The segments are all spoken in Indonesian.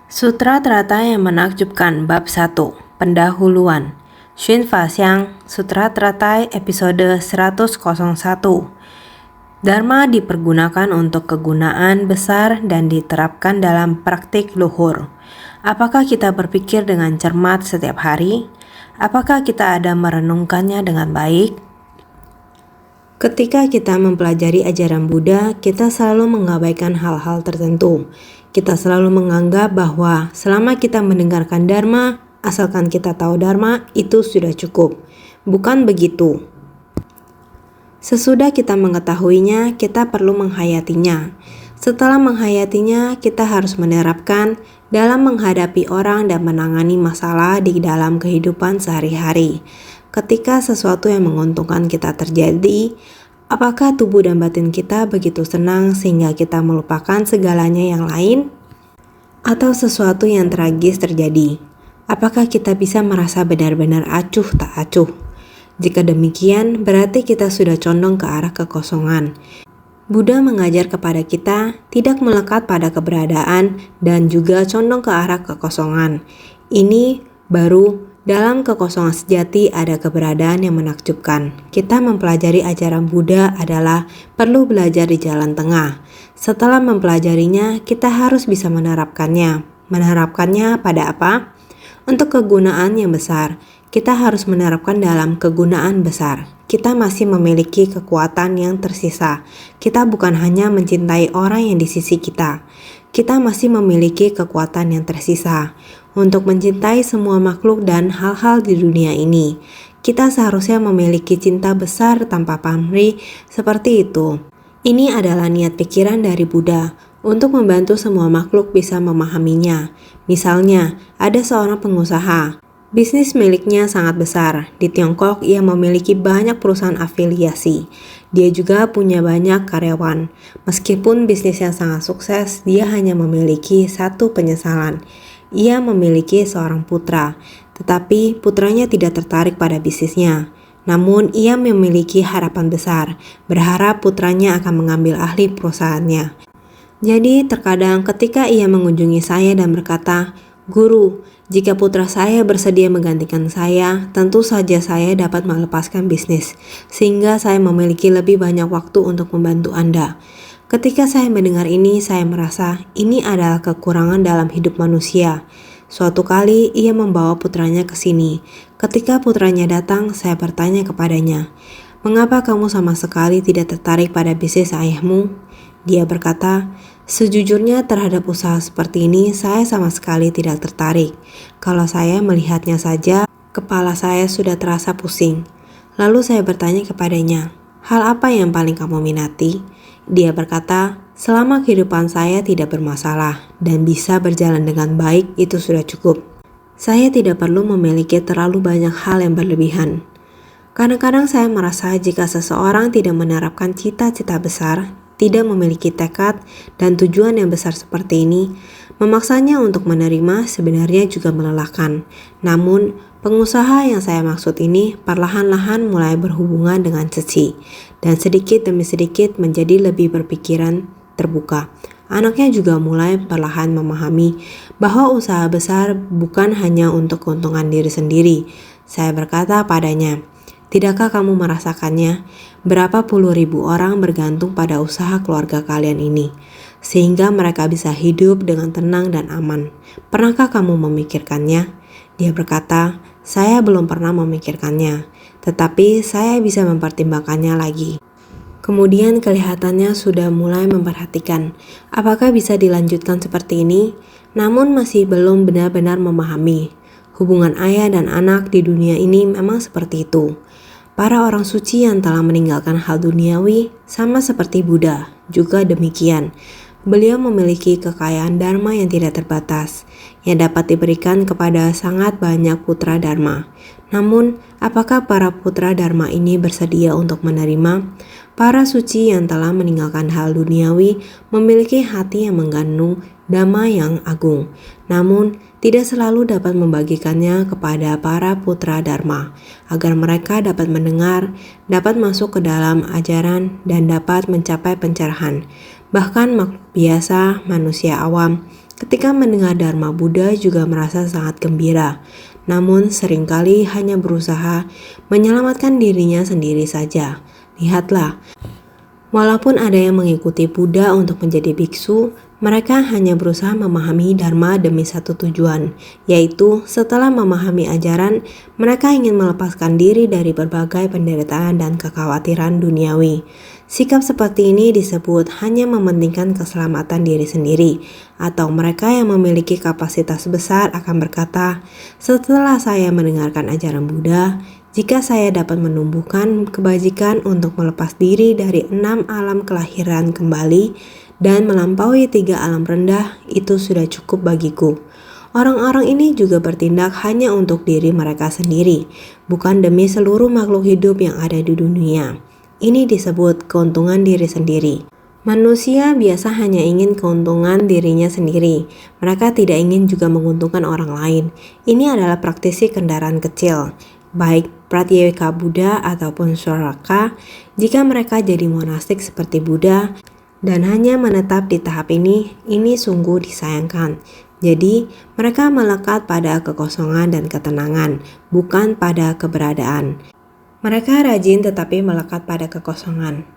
Sutra Trata yang menakjubkan Bab 1 Pendahuluan Xun Fa Xiang Sutra Trata episode 101. Dharma dipergunakan untuk kegunaan besar dan diterapkan dalam praktik luhur. Apakah kita berpikir dengan cermat setiap hari? Apakah kita ada merenungkannya dengan baik? Ketika kita mempelajari ajaran Buddha, kita selalu mengabaikan hal-hal tertentu. Kita selalu menganggap bahwa selama kita mendengarkan Dharma, asalkan kita tahu Dharma, itu sudah cukup. Bukan begitu. Sesudah kita mengetahuinya, kita perlu menghayatinya. Setelah menghayatinya, kita harus menerapkan dalam menghadapi orang dan menangani masalah di dalam kehidupan sehari-hari. Ketika sesuatu yang menguntungkan kita terjadi, apakah tubuh dan batin kita begitu senang sehingga kita melupakan segalanya yang lain? Atau sesuatu yang tragis terjadi, apakah kita bisa merasa benar-benar acuh tak acuh? Jika demikian, berarti kita sudah condong ke arah kekosongan. Buddha mengajar kepada kita tidak melekat pada keberadaan dan juga condong ke arah kekosongan. Ini baru dalam kekosongan sejati ada keberadaan yang menakjubkan. Kita mempelajari ajaran Buddha adalah perlu belajar di jalan tengah. Setelah mempelajarinya, kita harus bisa menerapkannya. Menerapkannya pada apa? Untuk kegunaan yang besar. Kita harus menerapkan dalam kegunaan besar. Kita masih memiliki kekuatan yang tersisa. Kita bukan hanya mencintai orang yang di sisi kita. Kita masih memiliki kekuatan yang tersisa untuk mencintai semua makhluk dan hal-hal di dunia ini. Kita seharusnya memiliki cinta besar tanpa pamrih seperti itu. Ini adalah niat pikiran dari Buddha untuk membantu semua makhluk bisa memahaminya. Misalnya, ada seorang pengusaha. Bisnis miliknya sangat besar. Di Tiongkok, ia memiliki banyak perusahaan afiliasi. Dia juga punya banyak karyawan. Meskipun bisnisnya sangat sukses, dia hanya memiliki satu penyesalan. Ia memiliki seorang putra, tetapi putranya tidak tertarik pada bisnisnya. Namun, ia memiliki harapan besar, berharap putranya akan mengambil alih perusahaannya. Jadi, terkadang ketika ia mengunjungi saya dan berkata, "Guru, jika putra saya bersedia menggantikan saya, tentu saja saya dapat melepaskan bisnis, sehingga saya memiliki lebih banyak waktu untuk membantu Anda." Ketika saya mendengar ini, saya merasa ini adalah kekurangan dalam hidup manusia. Suatu kali, ia membawa putranya ke sini. Ketika putranya datang, saya bertanya kepadanya, "Mengapa kamu sama sekali tidak tertarik pada bisnis ayahmu?" Dia berkata, "Sejujurnya terhadap usaha seperti ini saya sama sekali tidak tertarik. Kalau saya melihatnya saja, kepala saya sudah terasa pusing." Lalu saya bertanya kepadanya, "Hal apa yang paling kamu minati?" Dia berkata, "Selama kehidupan saya tidak bermasalah dan bisa berjalan dengan baik, itu sudah cukup. Saya tidak perlu memiliki terlalu banyak hal yang berlebihan." Kadang-kadang saya merasa jika seseorang tidak menerapkan cita-cita besar, tidak memiliki tekad dan tujuan yang besar seperti ini, memaksanya untuk menerima sebenarnya juga melelahkan. Namun, pengusaha yang saya maksud ini perlahan-lahan mulai berhubungan dengan Ceci, dan sedikit demi sedikit menjadi lebih berpikiran terbuka. Anaknya juga mulai perlahan memahami bahwa usaha besar bukan hanya untuk keuntungan diri sendiri. Saya berkata padanya, "Tidakkah kamu merasakannya? Berapa puluh ribu orang bergantung pada usaha keluarga kalian ini, sehingga mereka bisa hidup dengan tenang dan aman. Pernahkah kamu memikirkannya?" Dia berkata, "Saya belum pernah memikirkannya, tetapi saya bisa mempertimbangkannya lagi." Kemudian kelihatannya sudah mulai memperhatikan apakah bisa dilanjutkan seperti ini, namun masih belum benar-benar memahami. Hubungan ayah dan anak di dunia ini memang seperti itu. Para orang suci yang telah meninggalkan hal duniawi sama seperti Buddha juga demikian. Beliau memiliki kekayaan Dharma yang tidak terbatas, yang dapat diberikan kepada sangat banyak putra Dharma. Namun, apakah para putra Dharma ini bersedia untuk menerima? Para suci yang telah meninggalkan hal duniawi memiliki hati yang mengandung Dhamma yang agung, namun tidak selalu dapat membagikannya kepada para putra Dharma, agar mereka dapat mendengar, dapat masuk ke dalam ajaran, dan dapat mencapai pencerahan. Bahkan makhluk biasa, manusia awam, ketika mendengar Dharma Buddha juga merasa sangat gembira, namun seringkali hanya berusaha menyelamatkan dirinya sendiri saja. Lihatlah, walaupun ada yang mengikuti Buddha untuk menjadi biksu, mereka hanya berusaha memahami Dharma demi satu tujuan, yaitu setelah memahami ajaran, mereka ingin melepaskan diri dari berbagai penderitaan dan kekhawatiran duniawi. Sikap seperti ini disebut hanya mementingkan keselamatan diri sendiri, atau mereka yang memiliki kapasitas besar akan berkata, setelah saya mendengarkan ajaran Buddha, jika saya dapat menumbuhkan kebajikan untuk melepas diri dari 6 alam kelahiran kembali dan melampaui 3 alam rendah, itu sudah cukup bagiku. Orang-orang ini juga bertindak hanya untuk diri mereka sendiri, bukan demi seluruh makhluk hidup yang ada di dunia. Ini disebut keuntungan diri sendiri. Manusia biasa hanya ingin keuntungan dirinya sendiri. Mereka tidak ingin juga menguntungkan orang lain. Ini adalah praktisi kendaraan kecil, baik Pratyeka Buddha ataupun Swaraka. Jika mereka jadi monastik seperti Buddha dan hanya menetap di tahap ini sungguh disayangkan. Jadi, mereka melekat pada kekosongan dan ketenangan, bukan pada keberadaan. Mereka rajin tetapi melekat pada kekosongan.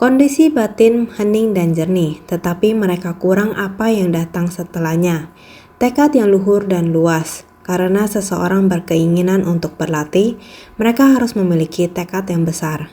Kondisi batin hening dan jernih, tetapi mereka kurang apa yang datang setelahnya. Tekad yang luhur dan luas. Karena seseorang berkeinginan untuk berlatih, mereka harus memiliki tekad yang besar.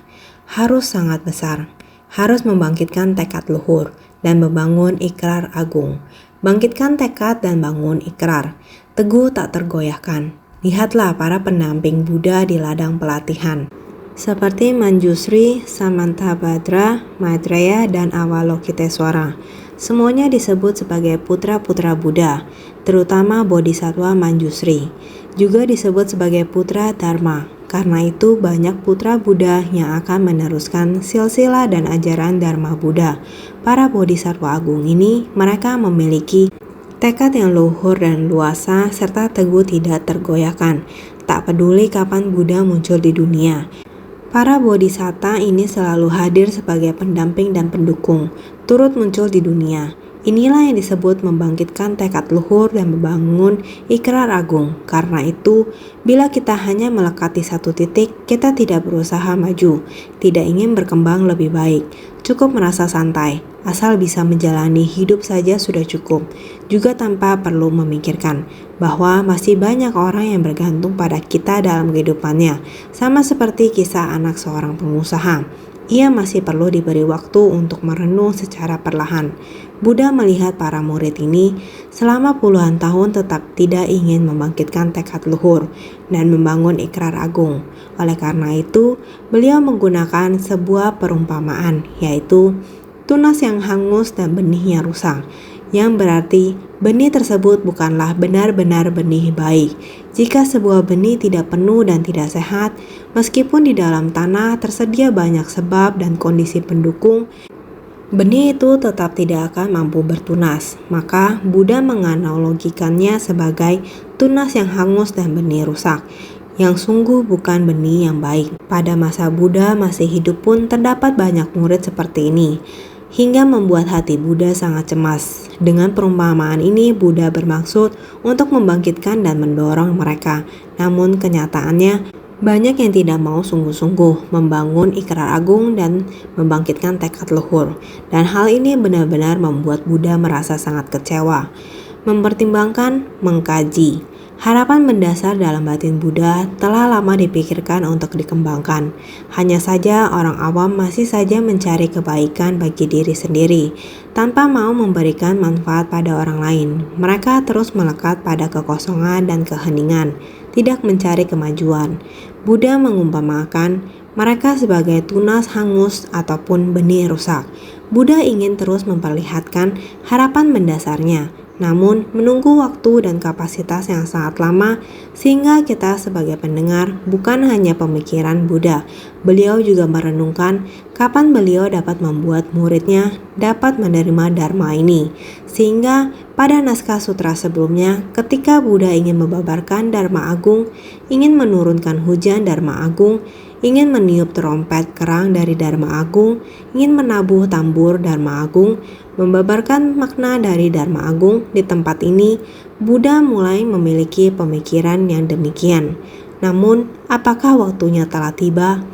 Harus sangat besar. Harus membangkitkan tekad luhur dan membangun ikrar agung. Bangkitkan tekad dan bangun ikrar. Teguh tak tergoyahkan. Lihatlah para pendamping Buddha di ladang pelatihan. Seperti Manjusri, Samantabhadra, Maitreya, dan Avalokiteswara. Semuanya disebut sebagai putra-putra Buddha, terutama Bodhisattva Manjusri. Juga disebut sebagai putra Dharma. Karena itu banyak putra Buddha yang akan meneruskan silsilah dan ajaran Dharma Buddha. Para Bodhisattva agung ini, mereka memiliki tekad yang luhur dan luasa serta teguh tidak tergoyahkan. Tak peduli kapan Buddha muncul di dunia. Para bodhisatta ini selalu hadir sebagai pendamping dan pendukung, turut muncul di dunia. Inilah yang disebut membangkitkan tekad luhur dan membangun ikrar agung. Karena itu, bila kita hanya melekat di satu titik, kita tidak berusaha maju, tidak ingin berkembang lebih baik, cukup merasa santai, asal bisa menjalani hidup saja sudah cukup, juga tanpa perlu memikirkan bahwa masih banyak orang yang bergantung pada kita dalam kehidupannya, sama seperti kisah anak seorang pengusaha. Ia masih perlu diberi waktu untuk merenung secara perlahan. Buddha melihat para murid ini selama puluhan tahun tetap tidak ingin membangkitkan tekad luhur dan membangun ikrar agung. Oleh karena itu, beliau menggunakan sebuah perumpamaan, yaitu tunas yang hangus dan benih yang rusak, yang berarti benih tersebut bukanlah benar-benar benih baik. Jika sebuah benih tidak penuh dan tidak sehat, meskipun di dalam tanah tersedia banyak sebab dan kondisi pendukung, benih itu tetap tidak akan mampu bertunas. Maka Buddha menganalogikannya sebagai tunas yang hangus dan benih rusak, yang sungguh bukan benih yang baik. Pada masa Buddha masih hidup pun terdapat banyak murid seperti ini, hingga membuat hati Buddha sangat cemas. Dengan perumpamaan ini, Buddha bermaksud untuk membangkitkan dan mendorong mereka. Namun kenyataannya, banyak yang tidak mau sungguh-sungguh membangun ikrar agung dan membangkitkan tekad luhur. Dan hal ini benar-benar membuat Buddha merasa sangat kecewa. Mempertimbangkan, mengkaji. Harapan mendasar dalam batin Buddha telah lama dipikirkan untuk dikembangkan. Hanya saja orang awam masih saja mencari kebaikan bagi diri sendiri, tanpa mau memberikan manfaat pada orang lain. Mereka terus melekat pada kekosongan dan keheningan, tidak mencari kemajuan. Buddha mengumpamakan mereka sebagai tunas hangus ataupun benih rusak. Buddha ingin terus memperlihatkan harapan mendasarnya, namun menunggu waktu dan kapasitas yang sangat lama sehingga kita sebagai pendengar bukan hanya pemikiran Buddha. Beliau juga merenungkan kapan beliau dapat membuat muridnya dapat menerima Dharma ini. Sehingga pada naskah sutra sebelumnya, ketika Buddha ingin membabarkan Dharma Agung, ingin menurunkan hujan Dharma Agung, ingin meniup trompet kerang dari Dharma Agung, ingin menabuh tambur Dharma Agung, Membabarkan makna dari Dharma Agung di tempat ini, Buddha mulai memiliki pemikiran yang demikian. Namun, apakah waktunya telah tiba?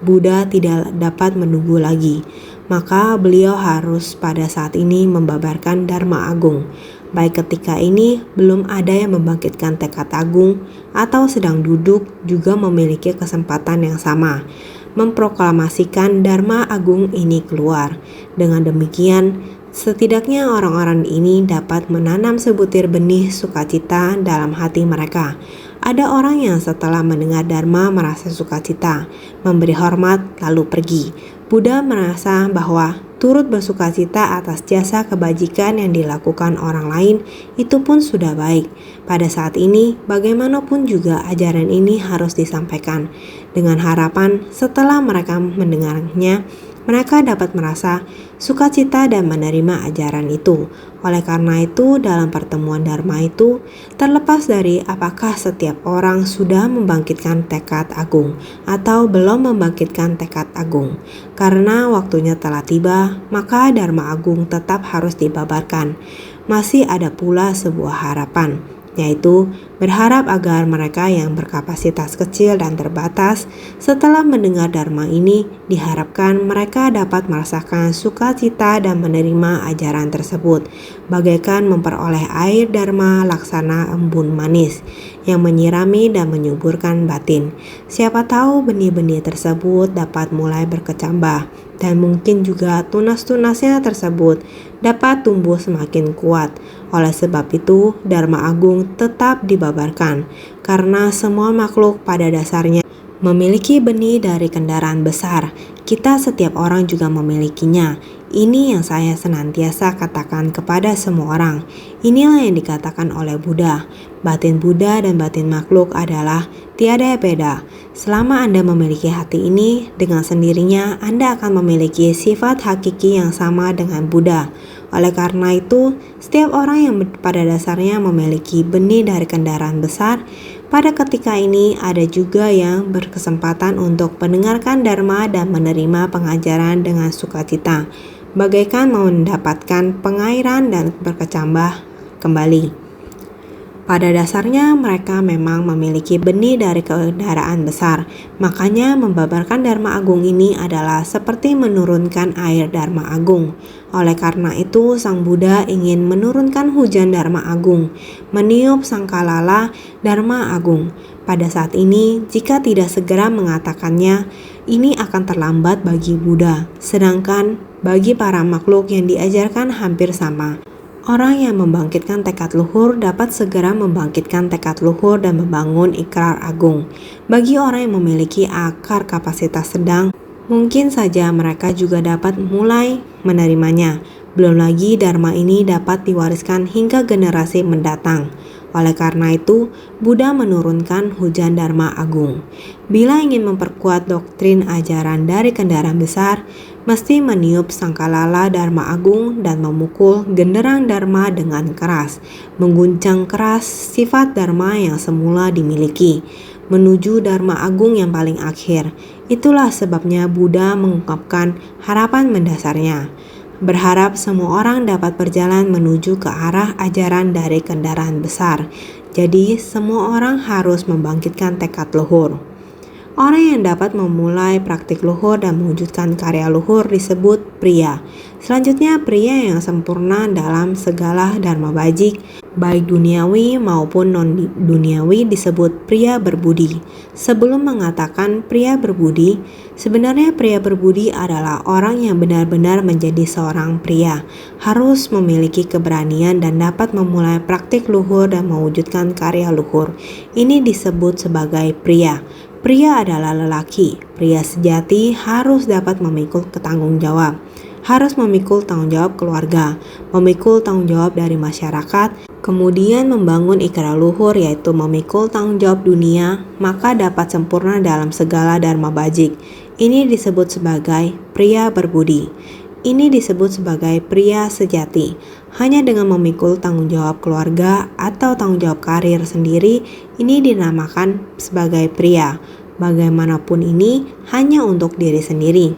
Buddha tidak dapat menunggu lagi, maka beliau harus pada saat ini membabarkan Dharma Agung. Baik ketika ini belum ada yang membangkitkan tekad agung atau sedang duduk juga memiliki kesempatan yang sama memproklamasikan Dharma Agung ini keluar. Dengan demikian, setidaknya orang-orang ini dapat menanam sebutir benih sukacita dalam hati mereka. Ada orang yang setelah mendengar Dharma merasa sukacita, memberi hormat lalu pergi. Buddha merasa bahwa turut bersukacita atas jasa kebajikan yang dilakukan orang lain itu pun sudah baik. Pada saat ini, bagaimanapun juga ajaran ini harus disampaikan. Dengan harapan setelah mereka mendengarnya, mereka dapat merasa sukacita dan menerima ajaran itu. Oleh karena itu, dalam pertemuan Dharma itu, terlepas dari apakah setiap orang sudah membangkitkan tekad agung atau belum membangkitkan tekad agung, karena waktunya telah tiba, maka Dharma Agung tetap harus dibabarkan. Masih ada pula sebuah harapan, yaitu berharap agar mereka yang berkapasitas kecil dan terbatas setelah mendengar Dharma ini diharapkan mereka dapat merasakan sukacita dan menerima ajaran tersebut bagaikan memperoleh air Dharma laksana embun manis yang menyirami dan menyuburkan batin. Siapa tahu benih-benih tersebut dapat mulai berkecambah dan mungkin juga tunas-tunasnya tersebut dapat tumbuh semakin kuat. Oleh sebab itu, Dharma Agung tetap dibabarkan, karena semua makhluk pada dasarnya memiliki benih dari kendaraan besar. Kita setiap orang juga memilikinya. Ini yang saya senantiasa katakan kepada semua orang. Inilah yang dikatakan oleh Buddha. Batin Buddha dan batin makhluk adalah tiada beda. Selama Anda memiliki hati ini, dengan sendirinya Anda akan memiliki sifat hakiki yang sama dengan Buddha. Oleh karena itu, setiap orang yang pada dasarnya memiliki benih dari kendaraan besar, pada ketika ini ada juga yang berkesempatan untuk mendengarkan Dharma dan menerima pengajaran dengan sukacita, bagaikan mendapatkan pengairan dan berkecambah kembali. Pada dasarnya mereka memang memiliki benih dari kendaraan besar, makanya membabarkan Dharma Agung ini adalah seperti menurunkan air Dharma Agung. Oleh karena itu, Sang Buddha ingin menurunkan hujan Dharma Agung, meniup sangkalala Dharma Agung. Pada saat ini, jika tidak segera mengatakannya, ini akan terlambat bagi Buddha, sedangkan bagi para makhluk yang diajarkan hampir sama. Orang yang membangkitkan tekad luhur dapat segera membangkitkan tekad luhur dan membangun ikrar agung. Bagi orang yang memiliki akar kapasitas sedang, mungkin saja mereka juga dapat mulai menerimanya. Belum lagi Dharma ini dapat diwariskan hingga generasi mendatang. Oleh karena itu, Buddha menurunkan hujan Dharma Agung. Bila ingin memperkuat doktrin ajaran dari kendaraan besar, mesti meniup sangkalala Dharma Agung dan memukul genderang Dharma dengan keras, mengguncang keras sifat Dharma yang semula dimiliki, menuju Dharma Agung yang paling akhir. Itulah sebabnya Buddha mengungkapkan harapan mendasarnya. Berharap semua orang dapat berjalan menuju ke arah ajaran dari kendaraan besar. Jadi, semua orang harus membangkitkan tekad luhur. Orang yang dapat memulai praktik luhur dan mewujudkan karya luhur disebut pria. Selanjutnya, pria yang sempurna dalam segala dharma bajik, baik duniawi maupun non-duniawi disebut pria berbudi. Sebelum mengatakan pria berbudi, sebenarnya pria berbudi adalah orang yang benar-benar menjadi seorang pria, harus memiliki keberanian dan dapat memulai praktik luhur dan mewujudkan karya luhur. Ini disebut sebagai pria. Pria adalah lelaki. Pria sejati harus dapat memikul tanggung jawab, harus memikul tanggung jawab keluarga, memikul tanggung jawab dari masyarakat, kemudian membangun ikrar luhur yaitu memikul tanggung jawab dunia, maka dapat sempurna dalam segala dharma bajik. Ini disebut sebagai pria berbudi. Ini disebut sebagai pria sejati. Hanya dengan memikul tanggung jawab keluarga atau tanggung jawab karir sendiri, ini dinamakan sebagai pria. Bagaimanapun ini hanya untuk diri sendiri.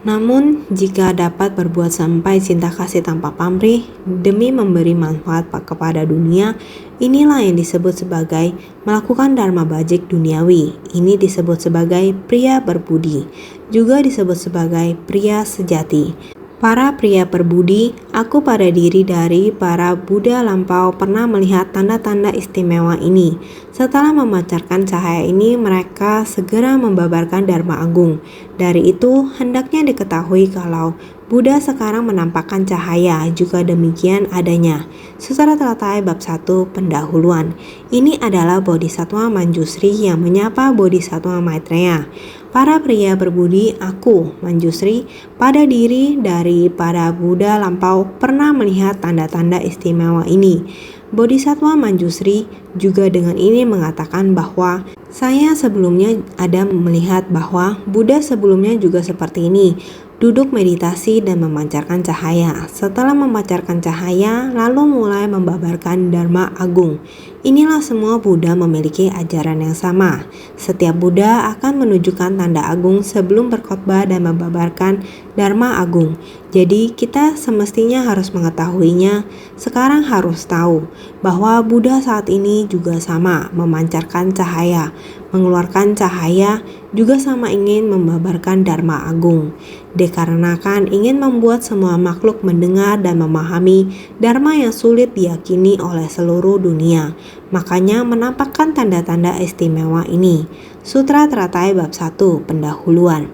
Namun, jika dapat berbuat sampai cinta kasih tanpa pamrih demi memberi manfaat kepada dunia, inilah yang disebut sebagai melakukan dharma bajik duniawi. Ini disebut sebagai pria berbudi, juga disebut sebagai pria sejati. Para pria berbudi, aku pada diri dari para Buddha lampau pernah melihat tanda-tanda istimewa ini. Setelah memancarkan cahaya ini, mereka segera membabarkan Dharma Agung. Dari itu, hendaknya diketahui kalau Buddha sekarang menampakkan cahaya, juga demikian adanya. Sutra Teratai bab 1 pendahuluan. Ini adalah Bodhisattva Manjusri yang menyapa Bodhisattva Maitreya. Para pria berbudi, aku, Manjusri, pada diri dari para Buddha lampau pernah melihat tanda-tanda istimewa ini. Bodhisattva Manjusri juga dengan ini mengatakan bahwa saya sebelumnya ada melihat bahwa Buddha sebelumnya juga seperti ini, duduk meditasi dan memancarkan cahaya. Setelah memancarkan cahaya, lalu mulai membabarkan Dharma Agung. Inilah semua Buddha memiliki ajaran yang sama. Setiap Buddha akan menunjukkan tanda agung sebelum berkhotbah dan membabarkan Dharma Agung. Jadi kita semestinya harus mengetahuinya. Sekarang harus tahu bahwa Buddha saat ini juga sama memancarkan cahaya, mengeluarkan cahaya, juga sama ingin membabarkan Dharma Agung. Dikarenakan ingin membuat semua makhluk mendengar dan memahami Dharma yang sulit diyakini oleh seluruh dunia, makanya menampakkan tanda-tanda istimewa ini. Sutra Teratai bab 1 pendahuluan.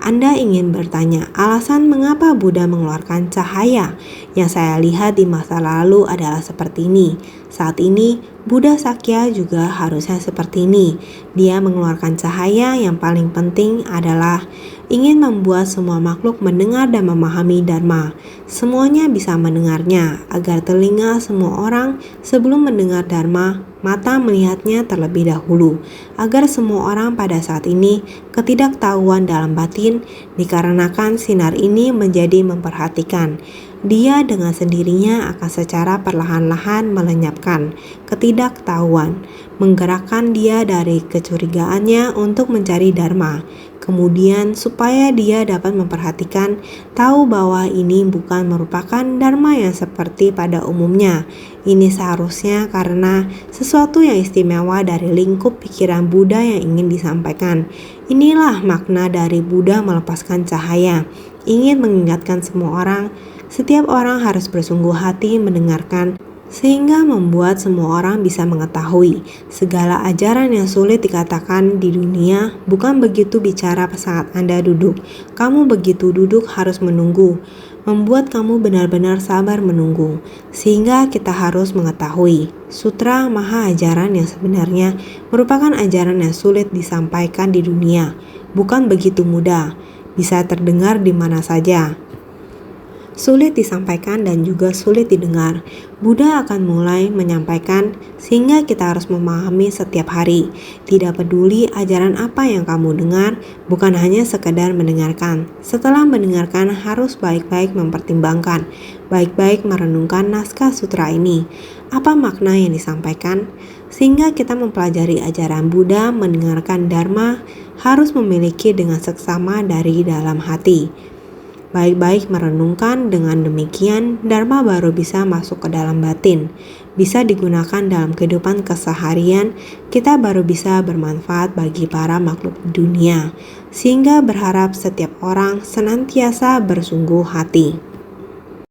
Anda ingin bertanya, alasan mengapa Buddha mengeluarkan cahaya? Yang saya lihat di masa lalu adalah seperti ini. Saat ini, Buddha Sakya juga harusnya seperti ini. Dia mengeluarkan cahaya yang paling penting adalah ingin membuat semua makhluk mendengar dan memahami Dharma. Semuanya bisa mendengarnya, agar telinga semua orang sebelum mendengar Dharma, mata melihatnya terlebih dahulu, agar semua orang pada saat ini ketidaktahuan dalam batin, dikarenakan sinar ini menjadi memperhatikan. Dia dengan sendirinya akan secara perlahan-lahan melenyapkan ketidaktahuan, menggerakkan dia dari kecurigaannya untuk mencari Dharma. Kemudian supaya dia dapat memperhatikan, tahu bahwa ini bukan merupakan Dharma yang seperti pada umumnya. Ini seharusnya karena sesuatu yang istimewa dari lingkup pikiran Buddha yang ingin disampaikan. Inilah makna dari Buddha melepaskan cahaya, ingin mengingatkan semua orang. Setiap orang harus bersungguh hati mendengarkan, sehingga membuat semua orang bisa mengetahui segala ajaran yang sulit dikatakan di dunia bukan begitu bicara saat Anda duduk. Kamu begitu duduk harus menunggu, membuat kamu benar-benar sabar menunggu, sehingga kita harus mengetahui sutra maha ajaran yang sebenarnya merupakan ajaran yang sulit disampaikan di dunia, bukan begitu mudah, bisa terdengar di mana saja. Sulit disampaikan dan juga sulit didengar. Buddha akan mulai menyampaikan sehingga kita harus memahami setiap hari. Tidak peduli ajaran apa yang kamu dengar, bukan hanya sekedar mendengarkan. Setelah mendengarkan harus baik-baik mempertimbangkan, baik-baik merenungkan naskah sutra ini. Apa makna yang disampaikan? Sehingga kita mempelajari ajaran Buddha, mendengarkan Dharma harus memiliki dengan seksama dari dalam hati. Baik-baik merenungkan, dengan demikian Dharma baru bisa masuk ke dalam batin, bisa digunakan dalam kehidupan keseharian, kita baru bisa bermanfaat bagi para makhluk dunia, sehingga berharap setiap orang senantiasa bersungguh hati.